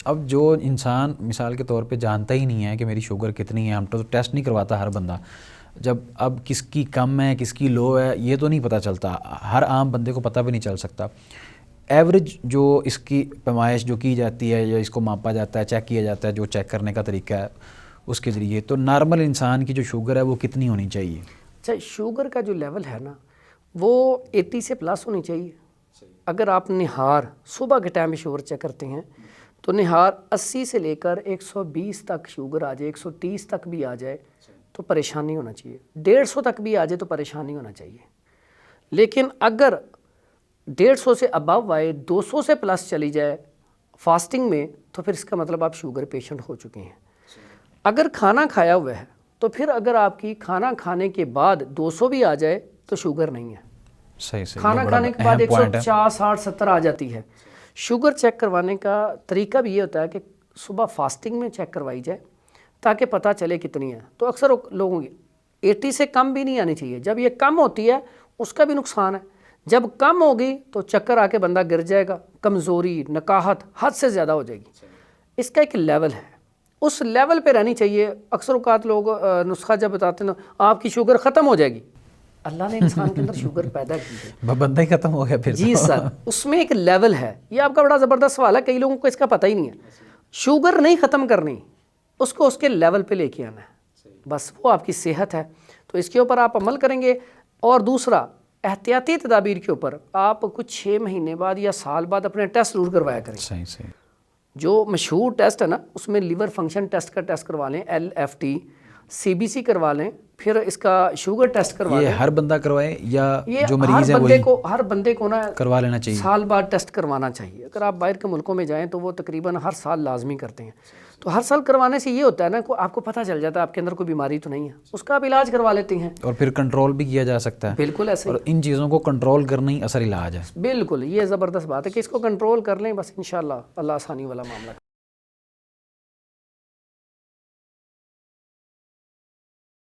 اب جو انسان مثال کے طور پہ جانتا ہی نہیں ہے کہ میری شوگر کتنی ہے، ہم تو ٹیسٹ نہیں کرواتا ہر بندہ، جب اب کس کی کم ہے کس کی لو ہے یہ تو نہیں پتہ چلتا، ہر عام بندے کو پتہ بھی نہیں چل سکتا۔ ایوریج جو اس کی پیمائش جو کی جاتی ہے یا اس کو ماپا جاتا ہے، چیک کیا جاتا ہے، جو چیک کرنے کا طریقہ ہے اس کے ذریعے، تو نارمل انسان کی جو شوگر ہے وہ کتنی ہونی چاہیے؟ اچھا، شوگر کا جو لیول ہے نا وہ 80 سے پلس ہونی چاہیے۔ اگر آپ نہار صبح کے ٹائم میں شوگر چیک کرتے ہیں تو نہار 80 سے لے کر 120 تک شوگر آ جائے، 130 تک بھی آ جائے تو پریشانی ہونا چاہیے، 150 تک بھی آ جائے تو پریشانی ہونا چاہیے۔ لیکن اگر 150 سے ابو آئے، 200 سے پلس چلی جائے فاسٹنگ میں، تو پھر اس کا مطلب آپ شوگر پیشنٹ ہو چکے ہیں۔ اگر کھانا کھایا ہوا ہے تو پھر اگر آپ کی کھانا کھانے کے بعد 200 بھی آ جائے تو شوگر نہیں ہے۔ صحیح صحیح، کھانا کھانے کے بعد 150 60 70 آ جاتی ہے۔ شوگر چیک کروانے کا طریقہ بھی یہ ہوتا ہے کہ صبح فاسٹنگ میں چیک کروائی جائے تاکہ پتہ چلے کتنی ہے۔ تو اکثر لوگوں کی 80 سے کم بھی نہیں آنی چاہیے، جب یہ کم ہوتی ہے اس کا بھی نقصان ہے، جب کم ہوگی تو چکر آ کے بندہ گر جائے گا، کمزوری، نکاہت حد سے زیادہ ہو جائے گی۔ اس کا ایک لیول ہے، اس لیول پہ رہنی چاہیے۔ اکثر اوقات لوگ نسخہ جب بتاتے ہیں آپ کی شوگر ختم ہو جائے گی، اللہ نے انسان کے اندر شوگر پیدا کی ہے، بندہ ہی ختم ہو گیا پھر جی سر، اس میں ایک لیول ہے۔ یہ آپ کا بڑا زبردست سوال ہے، کئی لوگوں کو اس کا پتہ ہی نہیں ہے۔ شوگر نہیں ختم کرنی، اس کو اس کے لیول پہ لے کے آنا ہے، بس وہ آپ کی صحت ہے۔ تو اس کے اوپر آپ عمل کریں گے۔ اور دوسرا، احتیاطی تدابیر کے اوپر آپ کچھ 6 مہینے بعد یا سال بعد اپنے ٹیسٹ ضرور کروایا کریں۔ صحیح صحیح، جو مشہور ٹیسٹ ہے نا اس میں لیور فنکشن ٹیسٹ کا ٹیسٹ کروا لیں، LFT، CBC کروا لیں، پھر اس کا شوگر ٹیسٹ کروا لیں۔ یہ ہر بندہ کروائے یا یہ جو مریض ہے وہی ہر بندے کو نا کروا لینا چاہیے؟ سال بعد ٹیسٹ کروانا چاہیے۔ اگر آپ باہر کے ملکوں میں جائیں تو وہ تقریباً ہر سال لازمی کرتے ہیں۔ تو ہر سال کروانے سے یہ ہوتا ہے نا کہ آپ کو پتہ چل جاتا ہے آپ کے اندر کوئی بیماری تو نہیں ہے، اس کا آپ علاج کروا لیتے ہیں، اور پھر کنٹرول بھی کیا جا سکتا ہے۔ بالکل ایسے اور ان چیزوں کو کنٹرول کرنا ہی اصل علاج ہے۔ بالکل، یہ زبردست بات ہے کہ اس کو کنٹرول کر لیں، بس انشاءاللہ اللہ آسانی والا معاملہ